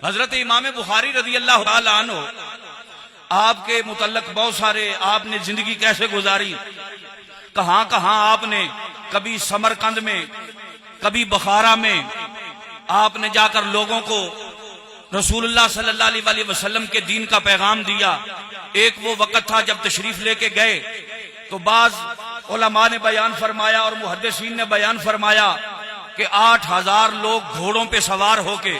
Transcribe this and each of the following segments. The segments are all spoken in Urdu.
حضرت امام بخاری رضی اللہ تعالیٰ عنہ، آپ کے متعلق بہت سارے، آپ نے زندگی کیسے گزاری، کہاں کہاں آپ نے، کبھی سمرقند میں، کبھی بخارا میں آپ نے جا کر لوگوں کو رسول اللہ صلی اللہ علیہ وسلم کے دین کا پیغام دیا۔ ایک وہ وقت تھا جب تشریف لے کے گئے تو بعض علماء نے بیان فرمایا اور محدثین نے بیان فرمایا کہ 8000 لوگ گھوڑوں پہ سوار ہو کے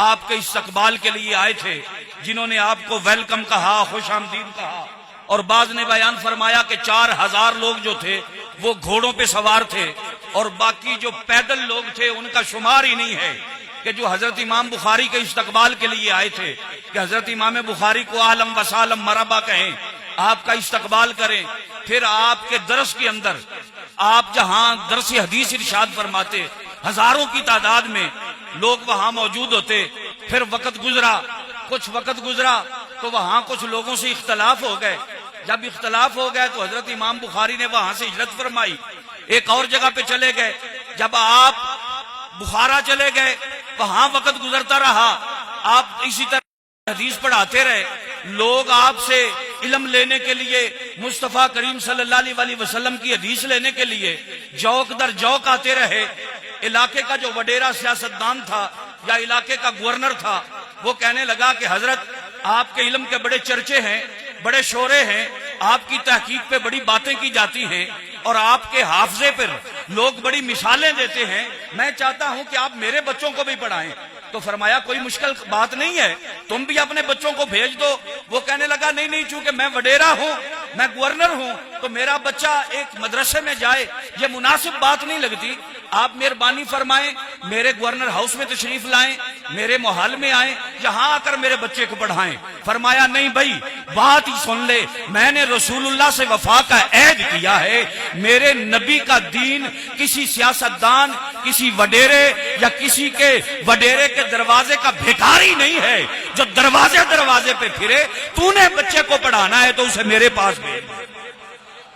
آپ کے استقبال کے لیے آئے تھے، جنہوں نے آپ کو ویلکم کہا، خوش آمدید کہا، اور بعض نے بیان فرمایا کہ 4000 لوگ جو تھے وہ گھوڑوں پہ سوار تھے، اور باقی جو پیدل لوگ تھے ان کا شمار ہی نہیں ہے کہ جو حضرت امام بخاری کے استقبال کے لیے آئے تھے کہ حضرت امام بخاری کو اہلاً و سہلاً مرحبا کہیں، آپ کا استقبال کریں۔ پھر آپ کے درس کے اندر، آپ جہاں درس حدیث ارشاد فرماتے، ہزاروں کی تعداد میں لوگ وہاں موجود ہوتے۔ پھر کچھ وقت گزرا تو وہاں کچھ لوگوں سے اختلاف ہو گئے۔ جب اختلاف ہو گئے تو حضرت امام بخاری نے وہاں سے ہجرت فرمائی، ایک اور جگہ پہ چلے گئے۔ جب آپ بخارا چلے گئے، وہاں وقت گزرتا رہا، آپ اسی طرح حدیث پڑھاتے رہے، لوگ آپ سے علم لینے کے لیے، مصطفیٰ کریم صلی اللہ علیہ وسلم کی حدیث لینے کے لیے جوک در جوک آتے رہے۔ علاقے کا جو وڈیرا سیاستدان تھا یا علاقے کا گورنر تھا، وہ کہنے لگا کہ حضرت آپ کے علم کے بڑے چرچے ہیں، بڑے شورے ہیں، آپ کی تحقیق پہ بڑی باتیں کی جاتی ہیں اور آپ کے حافظے پر لوگ بڑی مثالیں دیتے ہیں، میں چاہتا ہوں کہ آپ میرے بچوں کو بھی پڑھائیں۔ تو فرمایا کوئی مشکل بات نہیں ہے، تم بھی اپنے بچوں کو بھیج دو۔ وہ کہنے لگا نہیں، چونکہ میں وڈیرا ہوں، میں گورنر ہوں، تو میرا بچہ ایک مدرسے میں جائے یہ مناسب بات نہیں لگتی۔ آپ مہربانی فرمائیں، میرے گورنر ہاؤس میں تشریف لائیں، میرے محل میں آئیں، یہاں آ کر میرے بچے کو پڑھائیں۔ فرمایا نہیں بھائی، بات ہی سن لے، میں نے رسول اللہ سے وفا کا عہد کیا ہے، میرے نبی کا دین کسی سیاستدان، کسی وڈیرے یا کسی کے وڈیرے کے دروازے کا بھکاری نہیں ہے جو دروازے پہ پھرے۔ تو نے بچے کو پڑھانا ہے تو اسے میرے پاس بھیج،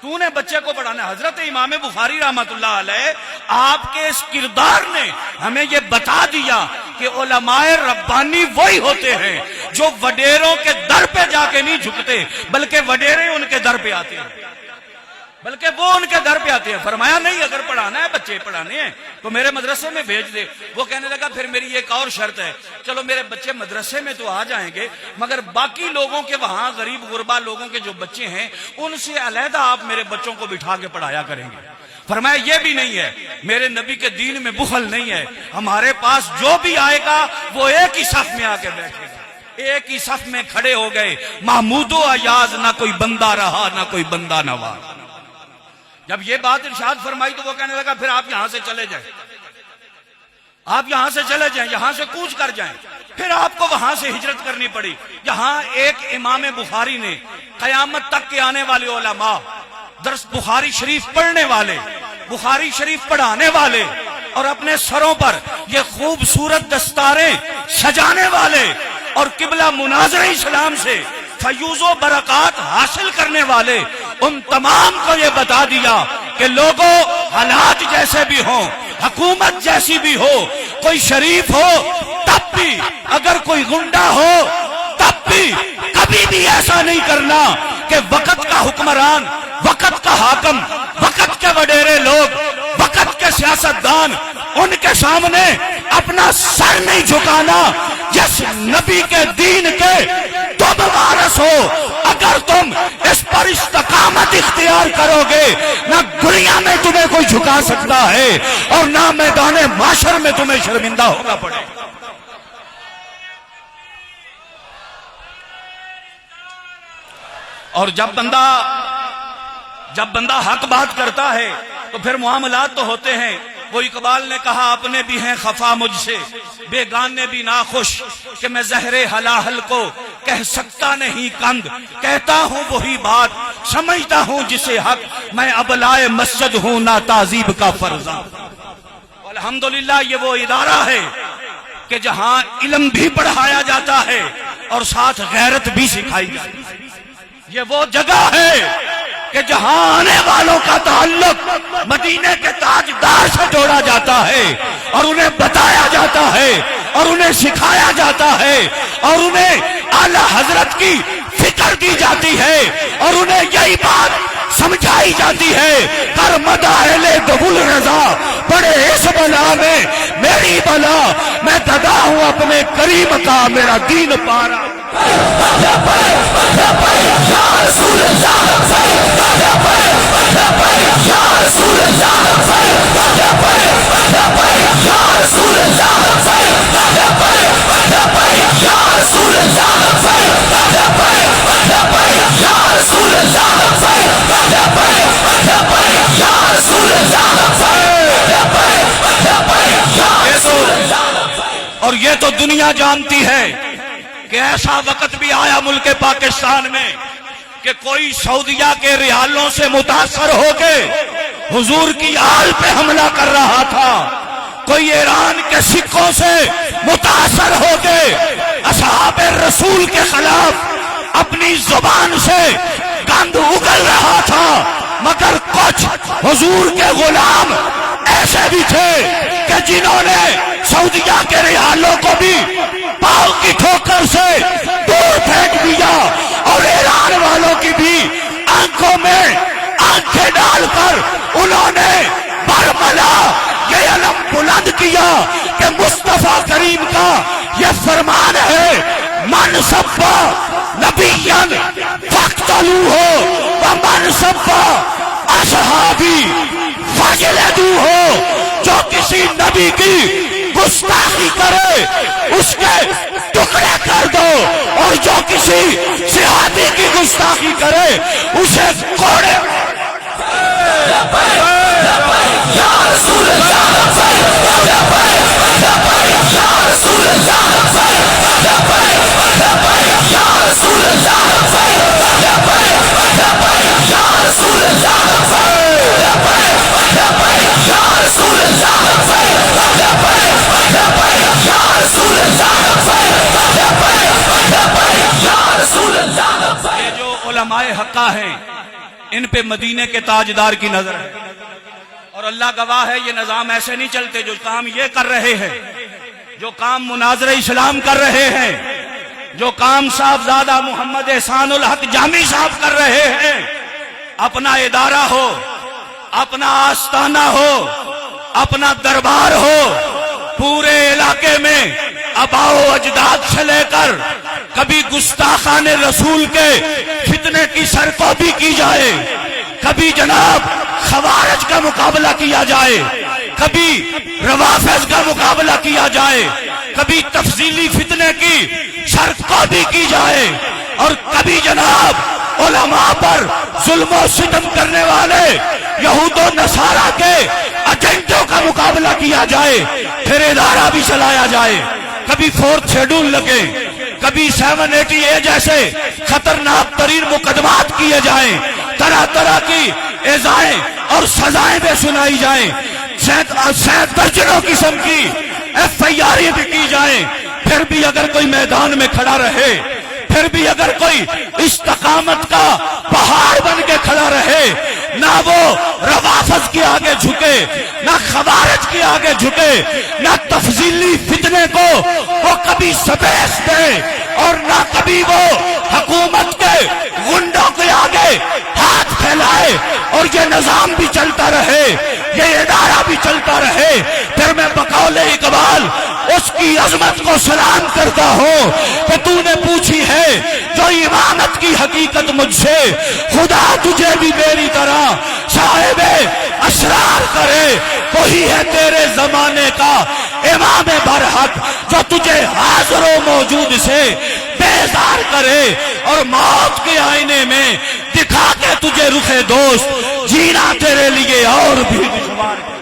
تو نے بچے کو پڑھانا ہے۔ حضرت امام بخاری رحمت اللہ علیہ، آپ کے اس کردار نے ہمیں یہ بتا دیا کہ علماء ربانی وہی ہوتے ہیں جو وڈیروں کے در پہ جا کے نہیں جھکتے، بلکہ وڈیرے ان کے در پہ آتے ہیں، بلکہ وہ ان کے در پہ آتے ہیں۔ فرمایا نہیں، اگر پڑھانا ہے، بچے پڑھانے ہیں تو میرے مدرسے میں بھیج دے۔ وہ کہنے لگا پھر میری ایک اور شرط ہے، چلو میرے بچے مدرسے میں تو آ جائیں گے، مگر باقی لوگوں کے وہاں غریب غربا لوگوں کے جو بچے ہیں ان سے علیحدہ آپ میرے بچوں کو بٹھا کے پڑھایا کریں گے۔ فرمایا یہ بھی نہیں ہے، میرے نبی کے دین میں بخل نہیں ہے، ہمارے پاس جو بھی آئے گا وہ ایک ہی صف میں آ کے بیٹھے گا۔ ایک ہی صف میں کھڑے ہو گئے، محمود و ایاز، نہ کوئی بندہ رہا نہ کوئی بندہ نواز۔ جب یہ بات ارشاد فرمائی تو وہ کہنے لگا پھر آپ یہاں سے چلے جائیں، آپ یہاں سے چلے جائیں، یہاں سے کوچ کر جائیں۔ پھر آپ کو وہاں سے ہجرت کرنی پڑی۔ یہاں ایک امام بخاری نے قیامت تک کے آنے والے علماء، درس بخاری شریف پڑھنے والے، بخاری شریف پڑھانے والے اور اپنے سروں پر یہ خوبصورت دستاریں سجانے والے اور قبلہ مناظر اسلام سے فیوز و برکات حاصل کرنے والے، ان تمام کو یہ بتا دیا کہ لوگوں، حالات جیسے بھی ہوں، حکومت جیسی بھی ہو، کوئی شریف ہو تب بھی، اگر کوئی گنڈا ہو تب بھی، کبھی بھی ایسا نہیں کرنا کہ وقت کا حکمران، وقت کا حاکم، وقت کے وڈیرے لوگ، وقت کے سیاستدان، ان کے سامنے اپنا سر نہیں جھکانا۔ جس نبی کے دین کے تم وارث ہو، اگر تم اس پر استقامت اختیار کرو گے، نہ دنیا میں تمہیں کوئی جھکا سکتا ہے اور نہ میدان معاشر میں تمہیں شرمندہ ہونا پڑے۔ اور جب بندہ حق بات کرتا ہے تو پھر معاملات تو ہوتے ہیں۔ وہ اقبال نے کہا اپنے بھی ہیں خفا مجھ سے، بیگانے بھی ناخوش، کہ میں زہر حلاحل کو کہہ سکتا نہیں کند، کہتا ہوں وہی بات سمجھتا ہوں جسے حق، میں ابلائے مسجد ہوں نہ تعذیب کا فرزاں۔ الحمدللہ یہ وہ ادارہ ہے کہ جہاں علم بھی پڑھایا جاتا ہے اور ساتھ غیرت بھی سکھائی جاتی ہے۔ یہ وہ جگہ ہے کہ جہاں آنے والوں کا تعلق مدینے کے تاجدار سے جوڑا جاتا ہے اور انہیں بتایا جاتا ہے اور انہیں سکھایا جاتا ہے اور انہیں اعلی حضرت کی فکر دی جاتی ہے اور انہیں یہی بات سمجھائی جاتی ہے کر مدہ اہل قبول رضا پڑے اس بلا میں میری بلا میں ددا ہوں اپنے کریم کا میرا دین پارا اور یہ تو دنیا جانتی ہے کہ ایسا وقت بھی آیا ملک پاکستان میں کہ کوئی سعودیہ کے ریالوں سے متاثر ہو کے حضور کی آل پہ حملہ کر رہا تھا، کوئی ایران کے سکوں سے متاثر ہو کے اصحاب رسول کے خلاف اپنی زبان سے گند اگل رہا تھا، مگر کچھ حضور کے غلام ایسے بھی تھے کہ جنہوں نے سعودیہ کے ریالوں کو بھی پاؤں کی ٹھوکر سے دور پھینک دیا اور ایران والوں کی بھی آنکھوں میں آنکھیں ڈال کر انہوں نے برملا یہ علم بلند کیا کہ مصطفیٰ کریم کا یہ فرمان ہے من سبا نبیًا فاقتلوہ ومن سبا اصحابی فاجلدوہ، جو کسی نبی کی گستاخی کرے اس کے ٹکڑے کر دو اور جو کسی صحابی کی گستاخی کرے اسے کوڑے یہ جو علماء حقہ ہیں ان پہ مدینے کے تاجدار کی نظر ہے اور اللہ گواہ ہے یہ نظام ایسے نہیں چلتے، جو کام یہ کر رہے ہیں، جو کام مناظر اسلام کر رہے ہیں، جو کام صاحبزادہ محمد احسان الحق جامی صاحب کر رہے ہیں، اپنا ادارہ ہو، اپنا آستانہ ہو، اپنا دربار ہو، پورے علاقے میں آباء و اجداد سے لے کر کبھی گستاخان رسول کے فتنے کی سرکوبی کی جائے، کبھی جناب خوارج کا مقابلہ کیا جائے، کبھی روافض کا مقابلہ کیا جائے، کبھی تفضیلی فتنے کی سرکوبی کی جائے اور کبھی جناب علماء پر ظلم و ستم کرنے والے یہود و نصارہ کے ایجنٹوں کا مقابلہ کیا جائے، پھر ادارہ بھی چلایا جائے، کبھی 4th شیڈول لگے، کبھی 780A جیسے خطرناک ترین مقدمات کیے جائیں، طرح طرح کی ایذائیں اور سزائیں بھی سنائی جائیں، درجنوں قسم کی FIR بھی کی جائیں، پھر بھی اگر کوئی میدان میں کھڑا رہے، پھر بھی اگر کوئی استقامت کا پہاڑ بن کے کھڑا رہے، نہ وہ روافض کے آگے جھکے، نہ خوارج کے آگے جھکے، نہ تفضیلی فتنے کو وہ کبھی سپیس دے اور نہ کبھی وہ حکومت کے غنڈوں کے آگے ہاتھ پھیلائے اور یہ نظام بھی چلتا رہے، یہ ادارہ بھی چلتا رہے، پھر میں بقول اقبال اس کی عظمت کو سلام کرتا ہوں کہ تو نے پوچھی ہے جو امامت کی حقیقت مجھ سے، خدا تجھے بھی میری طرح صاحب اسرار کرے، وہی ہے تیرے زمانے کا امام برحق جو تجھے حاضر و موجود سے بیزار کرے اور موت کے آئینے میں دکھا کے تجھے رخ دوست جینا تیرے لیے اور بھی دشوار ہے۔